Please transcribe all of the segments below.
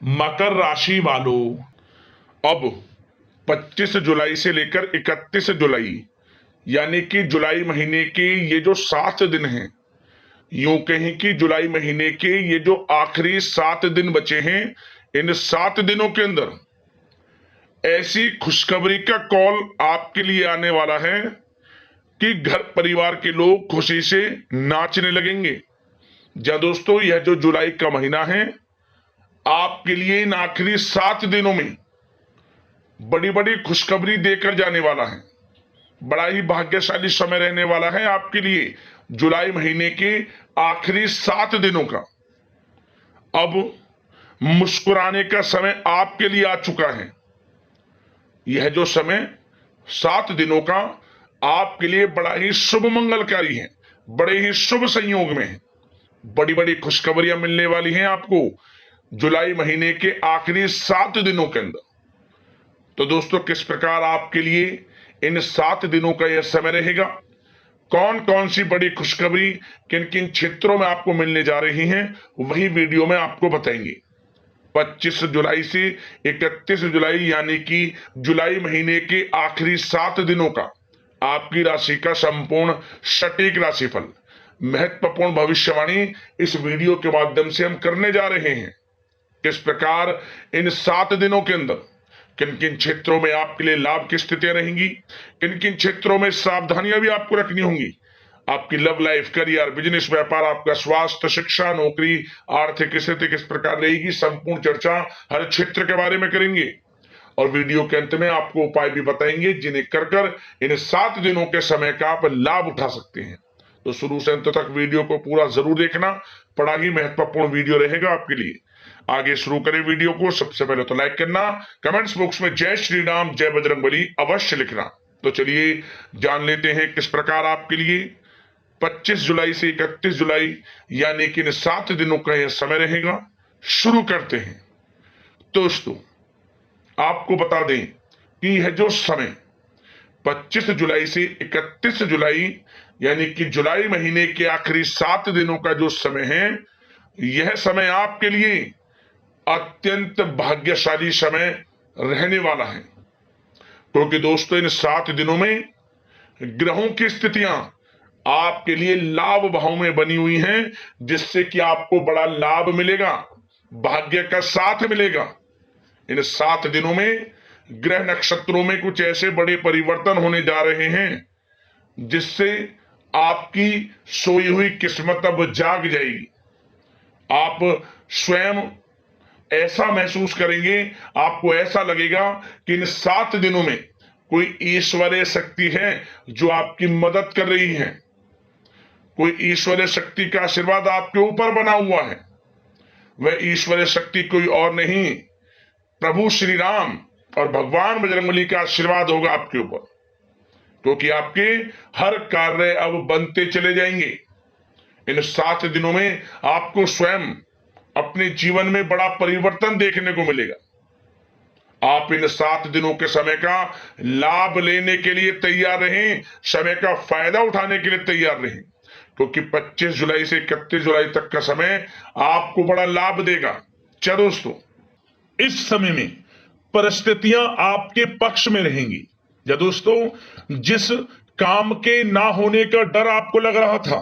मकर राशि वालों, अब 25 जुलाई से लेकर 31 जुलाई यानी कि जुलाई महीने के ये जो 7 दिन हैं, यूं कहें कि जुलाई महीने के ये जो आखिरी 7 दिन बचे हैं, इन 7 दिनों के अंदर ऐसी खुशखबरी का कॉल आपके लिए आने वाला है कि घर परिवार के लोग खुशी से नाचने लगेंगे। जा दोस्तों, यह जो जुलाई का महीना है आपके लिए इन आखिरी 7 दिनों में बड़ी बड़ी खुशखबरी देकर जाने वाला है। बड़ा ही भाग्यशाली समय रहने वाला है आपके लिए जुलाई महीने के आखिरी 7 दिनों का। अब मुस्कुराने का समय आपके लिए आ चुका है। यह जो समय 7 दिनों का आपके लिए बड़ा ही शुभ मंगलकारी है, बड़े ही शुभ संयोग में है। बड़ी बड़ी खुशखबरियां मिलने वाली हैं आपको जुलाई महीने के आखिरी 7 दिनों के अंदर। तो दोस्तों, किस प्रकार आपके लिए इन 7 दिनों का यह समय रहेगा, कौन कौन सी बड़ी खुशखबरी किन किन क्षेत्रों में आपको मिलने जा रही हैं, वही वीडियो में आपको बताएंगे। 25 जुलाई से 31 जुलाई यानी कि जुलाई महीने के आखिरी 7 दिनों का आपकी राशि का संपूर्ण सटीक राशिफल, महत्वपूर्ण भविष्यवाणी इस वीडियो के माध्यम से हम करने जा रहे हैं। किस प्रकार इन 7 दिनों के अंदर किन किन क्षेत्रों में आपके लिए लाभ की स्थितियां रहेंगी, किन किन क्षेत्रों में सावधानियां भी आपको रखनी होंगी। आपकी लव लाइफ, करियर, बिजनेस, व्यापार, आपका स्वास्थ्य, शिक्षा, नौकरी, आर्थिक स्थिति किस प्रकार रहेगी, संपूर्ण चर्चा हर क्षेत्र के बारे में करेंगे। और वीडियो के अंत में आपको उपाय भी बताएंगे जिन्हें कर इन 7 दिनों के समय का आप लाभ उठा सकते हैं। तो शुरू से अंत तक वीडियो को पूरा जरूर देखना, बड़ा ही महत्वपूर्ण वीडियो रहेगा आपके लिए। आगे शुरू करें वीडियो को। सबसे पहले तो लाइक करना, कमेंट्स बॉक्स में जय श्री राम, जय बजरंगबली अवश्य लिखना। तो चलिए जान लेते हैं किस प्रकार आपके लिए 25 जुलाई से 31 जुलाई यानी कि इन 7 दिनों का यह समय रहेगा। शुरू करते हैं। दोस्तों, आपको बता दें कि यह जो समय 25 जुलाई से 31 जुलाई यानी कि जुलाई महीने के आखिरी 7 दिनों का जो समय है, यह समय आपके लिए अत्यंत भाग्यशाली समय रहने वाला है। क्योंकि दोस्तों, इन 7 दिनों में ग्रहों की स्थितियां आपके लिए लाभ भाव में बनी हुई हैं, जिससे कि आपको बड़ा लाभ मिलेगा, भाग्य का साथ मिलेगा। इन 7 दिनों में ग्रह नक्षत्रों में कुछ ऐसे बड़े परिवर्तन होने जा रहे हैं जिससे आपकी सोई हुई किस्मत अब जाग जाएगी। आप स्वयं ऐसा महसूस करेंगे, आपको ऐसा लगेगा कि इन 7 दिनों में कोई ईश्वरीय शक्ति है जो आपकी मदद कर रही है। कोई ईश्वरीय शक्ति का आशीर्वाद आपके ऊपर बना हुआ है। वह ईश्वरीय शक्ति कोई और नहीं, प्रभु श्री राम और भगवान बजरंगबली का आशीर्वाद होगा आपके ऊपर। क्योंकि आपके हर कार्य अब बनते चले जाएंगे। इन 7 दिनों में आपको स्वयं अपने जीवन में बड़ा परिवर्तन देखने को मिलेगा। आप इन 7 दिनों के समय का लाभ लेने के लिए तैयार रहें, समय का फायदा उठाने के लिए तैयार रहें। क्योंकि 25 जुलाई से 31 जुलाई तक का समय आपको बड़ा लाभ देगा। चलो दोस्तों, इस समय में परिस्थितियां आपके पक्ष में रहेंगी। या दोस्तों, जिस काम के ना होने का डर आपको लग रहा था,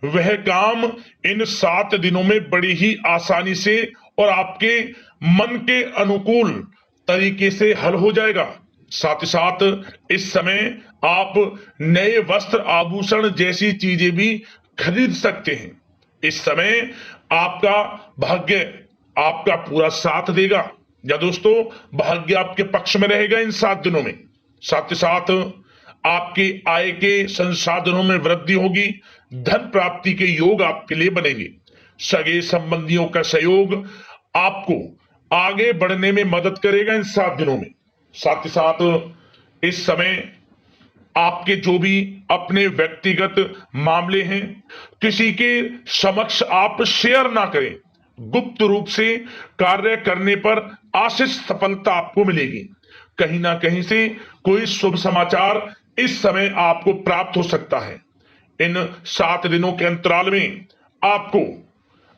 वह काम इन 7 दिनों में बड़ी ही आसानी से और आपके मन के अनुकूल तरीके से हल हो जाएगा। साथ ही साथ इस समय आप नए वस्त्र, आभूषण जैसी चीजें भी खरीद सकते हैं। इस समय आपका भाग्य आपका पूरा साथ देगा। या दोस्तों, भाग्य आपके पक्ष में रहेगा इन 7 दिनों में। साथ ही साथ आपकी आय के संसाधनों में वृद्धि होगी, धन प्राप्ति के योग आपके लिए बनेंगे। सगे संबंधियों का सहयोग आपको आगे बढ़ने में मदद करेगा इन 7 दिनों में। साथ ही साथ इस समय आपके जो भी अपने व्यक्तिगत मामले हैं, किसी के समक्ष आप शेयर ना करें। गुप्त रूप से कार्य करने पर आशीष सफलता आपको मिलेगी। कहीं ना कहीं से कोई शुभ समाचार इस समय आपको प्राप्त हो सकता है। इन 7 दिनों के अंतराल में आपको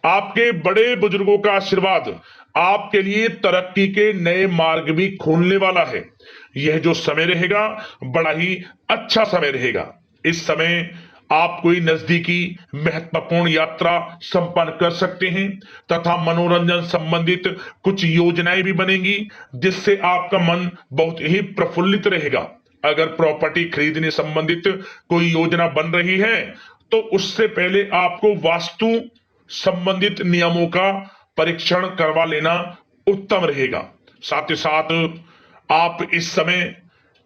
आपके बड़े बुजुर्गों का आशीर्वाद आपके लिए तरक्की के नए मार्ग भी खोलने वाला है। यह जो समय रहेगा बड़ा ही अच्छा समय रहेगा। इस समय आप कोई नजदीकी महत्वपूर्ण यात्रा संपन्न कर सकते हैं तथा मनोरंजन संबंधित कुछ योजनाएं भी बनेंगी, जिससे आपका मन बहुत ही प्रफुल्लित रहेगा। अगर प्रॉपर्टी खरीदने संबंधित कोई योजना बन रही है तो उससे पहले आपको वास्तु संबंधित नियमों का परीक्षण करवा लेना उत्तम रहेगा। साथ ही साथ आप इस समय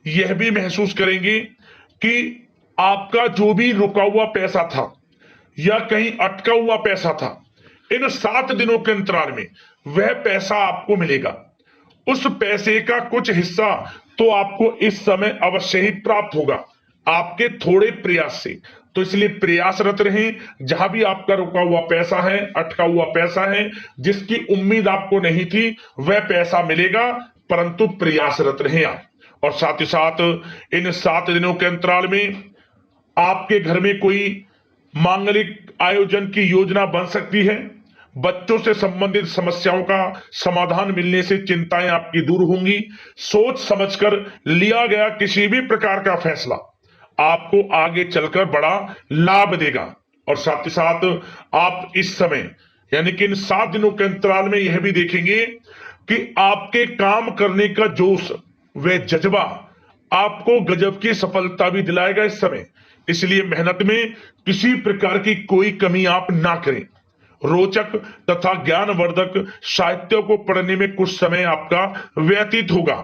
यह भी महसूस करेंगे कि आपका जो भी रुका हुआ पैसा था या कहीं अटका हुआ पैसा था, इन 7 दिनों के अंतराल में वह पैसा आपको मिलेगा। उस पैसे का कुछ हिस्सा तो आपको इस समय अवश्य ही प्राप्त होगा, आपके थोड़े प्रयास से। तो इसलिए प्रयासरत रहें। जहां भी आपका रुका हुआ पैसा है, अटका हुआ पैसा है, जिसकी उम्मीद आपको नहीं थी, वह पैसा मिलेगा, परंतु प्रयासरत रहें आप। और साथ ही साथ इन 7 दिनों के अंतराल में आपके घर में कोई मांगलिक आयोजन की योजना बन सकती है। बच्चों से संबंधित समस्याओं का समाधान मिलने से चिंताएं आपकी दूर होंगी। सोच समझकर लिया गया किसी भी प्रकार का फैसला आपको आगे चलकर बड़ा लाभ देगा। और साथ ही साथ आप इस समय यानी कि इन 7 दिनों के अंतराल में यह भी देखेंगे कि आपके काम करने का जोश व जज्बा आपको गजब की सफलता भी दिलाएगा इस समय। इसलिए मेहनत में किसी प्रकार की कोई कमी आप ना करें। रोचक तथा ज्ञानवर्धक साहित्य को पढ़ने में कुछ समय आपका व्यतीत होगा।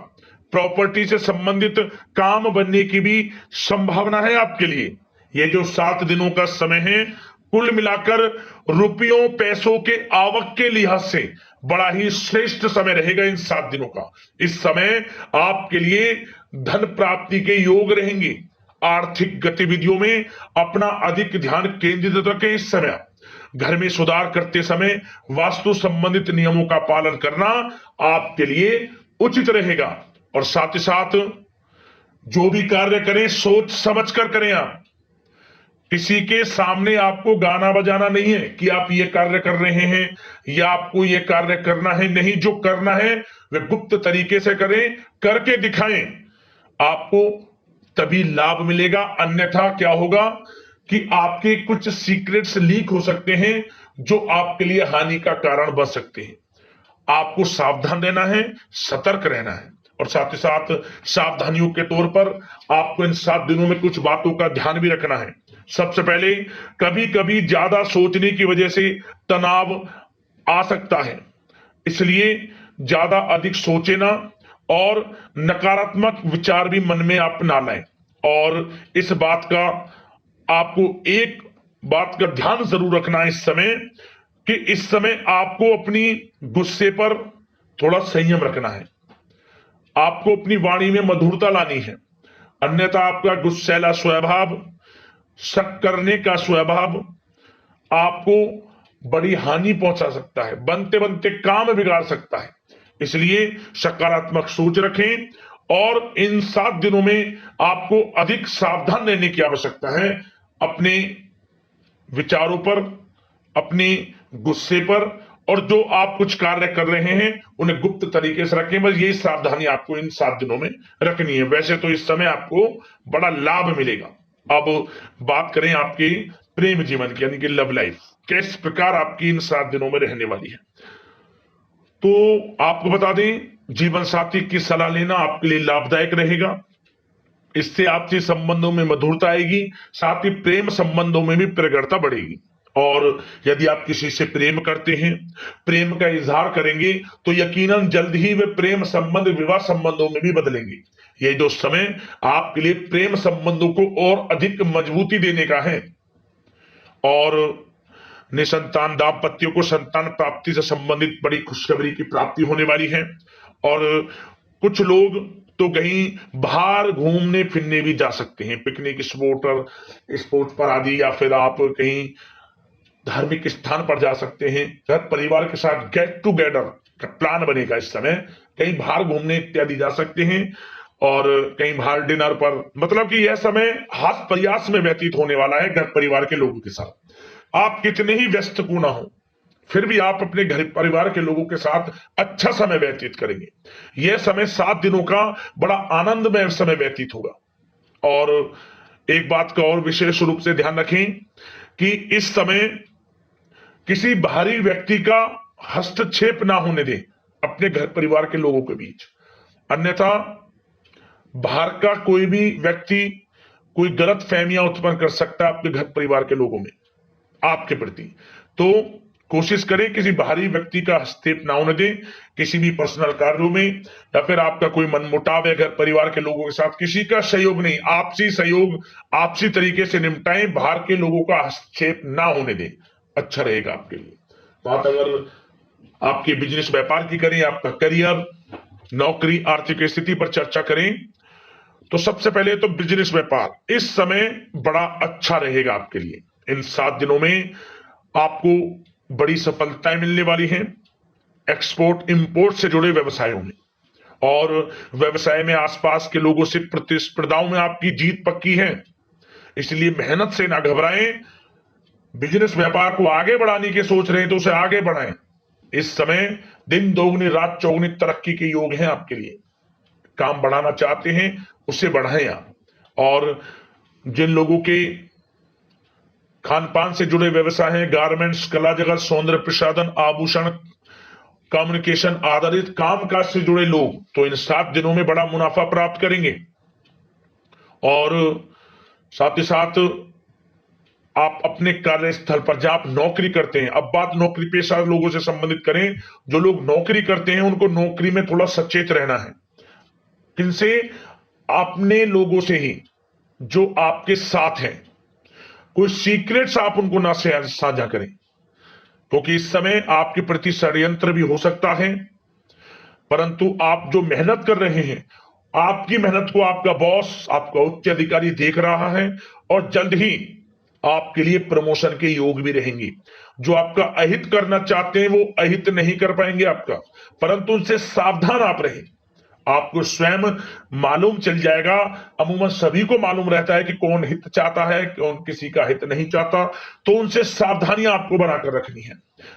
प्रॉपर्टी से संबंधित काम बनने की भी संभावना है आपके लिए। ये जो 7 दिनों का समय है, कुल मिलाकर रुपयों पैसों के आवक के लिहाज से बड़ा ही श्रेष्ठ समय रहेगा इन 7 दिनों का। इस समय आपके लिए धन प्राप्ति के योग रहेंगे। आर्थिक गतिविधियों में अपना अधिक ध्यान केंद्रित रखें। इस समय घर में सुधार करते समय वास्तु संबंधित नियमों का पालन करना आपके लिए उचित रहेगा। और साथ ही साथ जो भी कार्य करें सोच समझ कर करें। आप किसी के सामने आपको गाना बजाना नहीं है कि आप ये कार्य कर रहे हैं या आपको ये कार्य करना है। नहीं, जो करना है वह गुप्त तरीके से करें, करके दिखाएं। आपको तभी लाभ मिलेगा, अन्यथा क्या होगा कि आपके कुछ सीक्रेट्स लीक हो सकते हैं जो आपके लिए हानि का कारण बन सकते हैं। आपको सावधान रहना है, सतर्क रहना है। और साथ ही साथ सावधानियों के तौर पर आपको इन 7 दिनों में कुछ बातों का ध्यान भी रखना है। सबसे पहले, कभी कभी ज्यादा सोचने की वजह से तनाव आ सकता है, इसलिए ज्यादा अधिक सोचे ना और नकारात्मक विचार भी मन में आप ना लाएं। और इस बात का आपको एक बात का ध्यान जरूर रखना है इस समय कि इस समय आपको अपनी गुस्से पर थोड़ा संयम रखना है। आपको अपनी वाणी में मधुरता लानी है, अन्यथा आपका गुस्सैला स्वभाव, शक करने का स्वभाव आपको बड़ी हानि पहुंचा सकता है, बनते बनते काम बिगाड़ सकता है। इसलिए सकारात्मक सोच रखें और इन 7 दिनों में आपको अधिक सावधान रहने की आवश्यकता है। अपने विचारों पर, अपने गुस्से पर, और जो आप कुछ कार्य कर रहे हैं उन्हें गुप्त तरीके से रखें। बस यही सावधानी आपको इन 7 दिनों में रखनी है। वैसे तो इस समय आपको बड़ा लाभ मिलेगा। अब बात करें आपके प्रेम जीवन की, यानी कि लव लाइफ किस प्रकार आपकी इन 7 दिनों में रहने वाली है। तो आपको बता दें, जीवन साथी की सलाह लेना आपके लिए लाभदायक रहेगा। इससे आपसी संबंधों में मधुरता आएगी, साथ ही प्रेम संबंधों में भी प्रगाढ़ता बढ़ेगी। और यदि आप किसी से प्रेम करते हैं, प्रेम का इजहार करेंगे, तो यकीनन जल्द ही वे प्रेम संबंध विवाह संबंधों में भी बदलेंगे। ये जो समय आपके लिए प्रेम संबंधों को और अधिक मजबूती देने का है। और निसंतान दाम्पत्यों को संतान प्राप्ति से संबंधित बड़ी खुशखबरी की प्राप्ति होने वाली है। और कुछ लोग तो कहीं बाहर घूमने फिरने भी जा सकते हैं, पिकनिक स्पॉट पर आदि, या फिर आप कहीं धार्मिक स्थान पर जा सकते हैं। घर परिवार के साथ गेट टुगेदर का प्लान बनेगा। इस समय कहीं बाहर घूमने इत्यादि जा सकते हैं और कहीं बाहर डिनर पर, मतलब कि यह समय हास प्रयास में व्यतीत होने वाला है घर परिवार के लोगों के साथ। आप कितने ही व्यस्त क्यों ना हो, फिर भी आप अपने घर परिवार के लोगों के साथ अच्छा समय व्यतीत करेंगे। यह समय 7 दिनों का बड़ा आनंदमय समय व्यतीत होगा। और एक बात का और विशेष रूप से ध्यान रखें कि इस समय किसी बाहरी व्यक्ति का हस्तक्षेप ना होने दें अपने घर परिवार के लोगों के बीच, अन्यथा बाहर का कोई भी व्यक्ति कोई गलत फहमियां उत्पन्न कर सकता है आपके घर परिवार के लोगों में आपके प्रति। तो कोशिश करें किसी बाहरी व्यक्ति का हस्तक्षेप ना होने दें किसी भी पर्सनल कार्यों में, या फिर आपका कोई मनमुटाव है घर परिवार के लोगों के साथ, किसी का सहयोग नहीं, आपसी सहयोग आपसी तरीके से निपटाएं, बाहर के लोगों का हस्तक्षेप ना होने दें, अच्छा रहेगा आपके लिए। बात अगर आपके बिजनेस व्यापार की करें, आपका करियर, नौकरी, आर्थिक स्थिति पर चर्चा करें, तो सबसे पहले तो बिजनेस व्यापार इस समय बड़ा अच्छा रहेगा आपके लिए। इन 7 दिनों में आपको बड़ी सफलताएं मिलने वाली हैं एक्सपोर्ट इंपोर्ट से जुड़े व्यवसायों में, और व्यवसाय में आसपास के लोगों से प्रतिस्पर्धाओं में आपकी जीत पक्की है, इसलिए मेहनत से ना घबराएं। बिजनेस व्यापार को आगे बढ़ाने की सोच रहे हैं तो उसे आगे बढ़ाएं। इस समय दिन दोगुनी रात चौगुनी तरक्की के योग हैं आपके लिए। काम बढ़ाना चाहते हैं उसे बढ़ाएं आप। और जिन लोगों के खान पान से जुड़े व्यवसाय हैं, गारमेंट्स, कला जगत, सौंदर्य प्रसाधन, आभूषण, कम्युनिकेशन आधारित कामकाज से जुड़े लोग, तो इन 7 दिनों में बड़ा मुनाफा प्राप्त करेंगे। और साथ ही साथ आप अपने कार्यस्थल पर जहां आप नौकरी करते हैं, अब बात नौकरी पेशा लोगों से संबंधित करें, जो लोग नौकरी करते हैं उनको नौकरी में थोड़ा सचेत रहना है। किनसे? अपने लोगों से ही जो आपके साथ हैं। कोई सीक्रेट्स आप उनको ना साझा करें, क्योंकि इस समय आपके प्रति षड्यंत्र भी हो सकता है। परंतु आप जो मेहनत कर रहे हैं, आपकी मेहनत को आपका बॉस, आपका उच्च अधिकारी देख रहा है, और जल्द ही आपके लिए प्रमोशन के योग भी रहेंगे। जो आपका अहित करना चाहते हैं वो अहित नहीं कर पाएंगे आपका, परंतु उनसे सावधान आप रहें। आपको स्वयं मालूम चल जाएगा, अमूमन सभी को मालूम रहता है कि कौन हित चाहता है, कौन किसी का हित नहीं चाहता, तो उनसे सावधानियां आपको बनाकर रखनी है।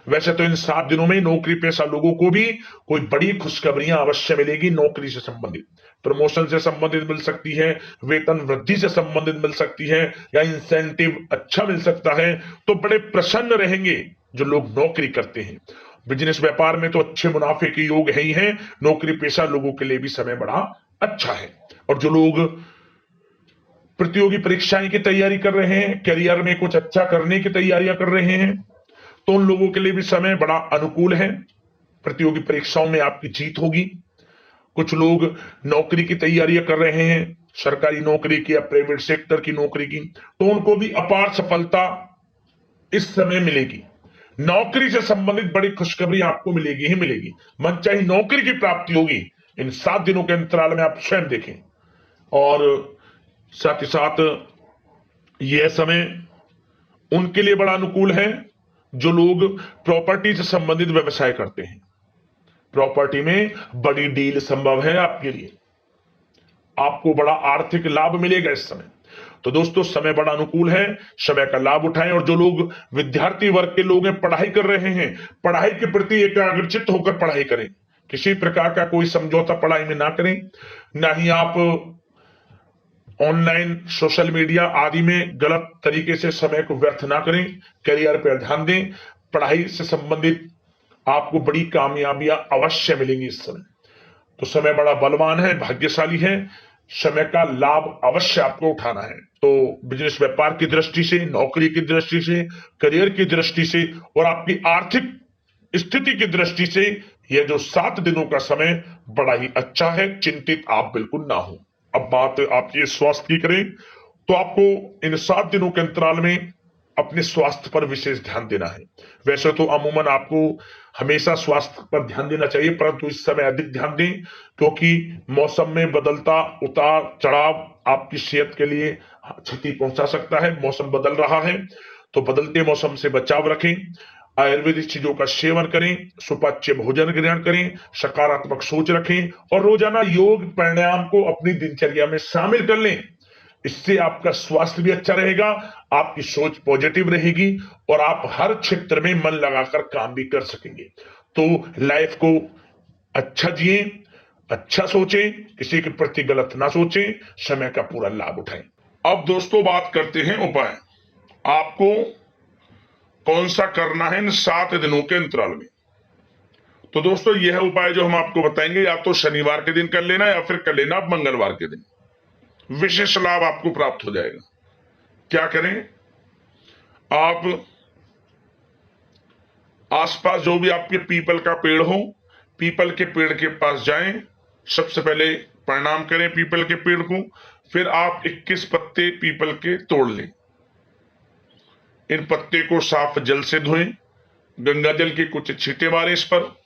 वैसे तो इन 7 दिनों में नौकरी पेशा लोगों को भी कोई बड़ी खुशखबरियां अवश्य मिलेगी। नौकरी से संबंधित, प्रमोशन से संबंधित मिल सकती है, वेतन वृद्धि से संबंधित मिल सकती है, या इंसेंटिव अच्छा मिल सकता है। तो बड़े प्रसन्न रहेंगे जो लोग नौकरी करते हैं। बिजनेस व्यापार में तो अच्छे मुनाफे के योग है ही हैं, नौकरी पेशा लोगों के लिए भी समय बड़ा अच्छा है। और जो लोग प्रतियोगी परीक्षाएं की तैयारी कर रहे हैं, करियर में कुछ अच्छा करने की तैयारियां कर रहे हैं, तो उन लोगों के लिए भी समय बड़ा अनुकूल है। प्रतियोगी परीक्षाओं में आपकी जीत होगी। कुछ लोग नौकरी की तैयारियां कर रहे हैं, सरकारी नौकरी की या प्राइवेट सेक्टर की नौकरी की, तो उनको भी अपार सफलता इस समय मिलेगी। नौकरी से संबंधित बड़ी खुशखबरी आपको मिलेगी ही मिलेगी। मनचाही नौकरी की प्राप्ति होगी इन 7 दिनों के अंतराल में, आप स्वयं देखें। और साथ ही साथ यह समय उनके लिए बड़ा अनुकूल है जो लोग प्रॉपर्टी से संबंधित व्यवसाय करते हैं। प्रॉपर्टी में बड़ी डील संभव है आपके लिए, आपको बड़ा आर्थिक लाभ मिलेगा इस समय। तो दोस्तों समय बड़ा अनुकूल है, समय का लाभ उठाएं। और जो लोग विद्यार्थी वर्ग के लोग हैं, पढ़ाई कर रहे हैं, पढ़ाई के प्रति एकाग्रचित्त होकर पढ़ाई करें। किसी प्रकार का कोई समझौता पढ़ाई में ना करें, ना ही आप ऑनलाइन सोशल मीडिया आदि में गलत तरीके से समय को व्यर्थ ना करें। करियर पर ध्यान दें। पढ़ाई से संबंधित आपको बड़ी कामयाबियां अवश्य मिलेंगी इस समय। तो समय बड़ा बलवान है, भाग्यशाली है, समय का लाभ अवश्य आपको उठाना है। तो बिजनेस व्यापार की दृष्टि से, नौकरी की दृष्टि से, करियर की दृष्टि से और आपकी आर्थिक स्थिति की दृष्टि से यह जो 7 दिनों का समय बड़ा ही अच्छा है, चिंतित आप बिल्कुल ना हो। अब बात आपके स्वास्थ्य की करें तो आपको इन 7 दिनों के अंतराल में अपने स्वास्थ्य पर विशेष ध्यान देना है। वैसे तो अमूमन आपको हमेशा स्वास्थ्य पर ध्यान देना चाहिए, परंतु इस समय अधिक ध्यान दें, क्योंकि मौसम में बदलता उतार चढ़ाव आपकी सेहत के लिए क्षति पहुंचा सकता है। मौसम बदल रहा है, तो बदलते मौसम से बचाव रखें। आयुर्वेदिक चीजों का सेवन करें, सुपाच्य भोजन ग्रहण करें, सकारात्मक सोच रखें और रोजाना योग प्राणायाम को अपनी दिनचर्या में शामिल कर लें। इससे आपका स्वास्थ्य भी अच्छा रहेगा, आपकी सोच पॉजिटिव रहेगी और आप हर क्षेत्र में मन लगाकर काम भी कर सकेंगे। तो लाइफ को अच्छा जिए, अच्छा सोचें, किसी के प्रति गलत ना सोचें, समय का पूरा लाभ उठाएं। अब दोस्तों बात करते हैं उपाय। आपको कौन सा करना है इन 7 दिनों के अंतराल में। तो दोस्तों यह उपाय जो हम आपको बताएंगे, या तो शनिवार के दिन कर लेना या फिर कर लेना मंगलवार के दिन, विशेष लाभ आपको प्राप्त हो जाएगा। क्या करें, आप आसपास जो भी आपके पीपल का पेड़ हो, पीपल के पेड़ के पास जाएं, सबसे पहले प्रणाम करें पीपल के पेड़ को, फिर आप 21 पत्ते पीपल के तोड़ लें। इन पत्ते को साफ जल से धोएं, गंगा जल के कुछ छींटे मारें इस पर,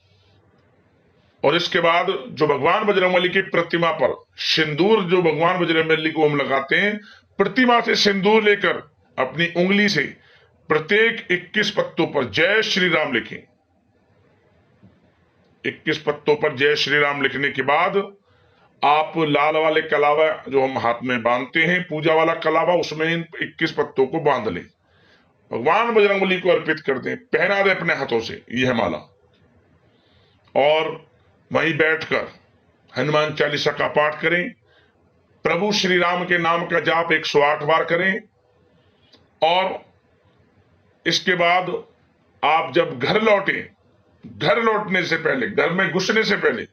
और इसके बाद जो भगवान बजरंगबली की प्रतिमा पर सिंदूर, जो भगवान बजरंगबली को हम लगाते हैं, प्रतिमा से सिंदूर लेकर अपनी उंगली से प्रत्येक 21 पत्तों पर जय श्री राम लिखें। 21 पत्तों पर जय श्री राम लिखने के बाद आप लाल वाले कलावा जो हम हाथ में बांधते हैं, पूजा वाला कलावा, उसमें इन 21 पत्तों को बांध लें, भगवान बजरंगबली को अर्पित कर दें, पहना दें अपने हाथों से यह माला, और वहीं बैठकर हनुमान चालीसा का पाठ करें, प्रभु श्री राम के नाम का जाप 108 बार करें, और इसके बाद आप जब घर लौटे, घर लौटने से पहले, घर में घुसने से पहले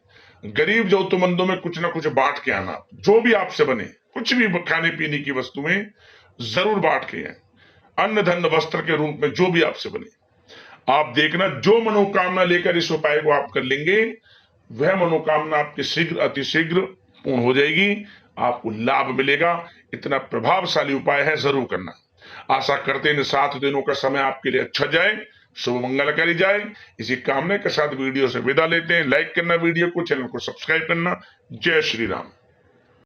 गरीब जरूरतमंदों में कुछ ना कुछ बांट के आना। जो भी आपसे बने, कुछ भी खाने पीने की वस्तुएं जरूर बांट के आए, अन्न धन वस्त्र के रूप में जो भी आपसे बने। आप देखना, जो मनोकामना लेकर इस उपाय को आप कर लेंगे, वह मनोकामना आपकी शीघ्र अतिशीघ्र पूर्ण हो जाएगी, आपको लाभ मिलेगा। इतना प्रभावशाली उपाय है, जरूर करना। आशा करते हैं इन 7 दिनों का समय आपके लिए अच्छा जाए, शुभ मंगलकारी जाए। इसी कामना के साथ वीडियो से विदा लेते हैं। लाइक करना वीडियो को, चैनल को सब्सक्राइब करना। जय श्री राम।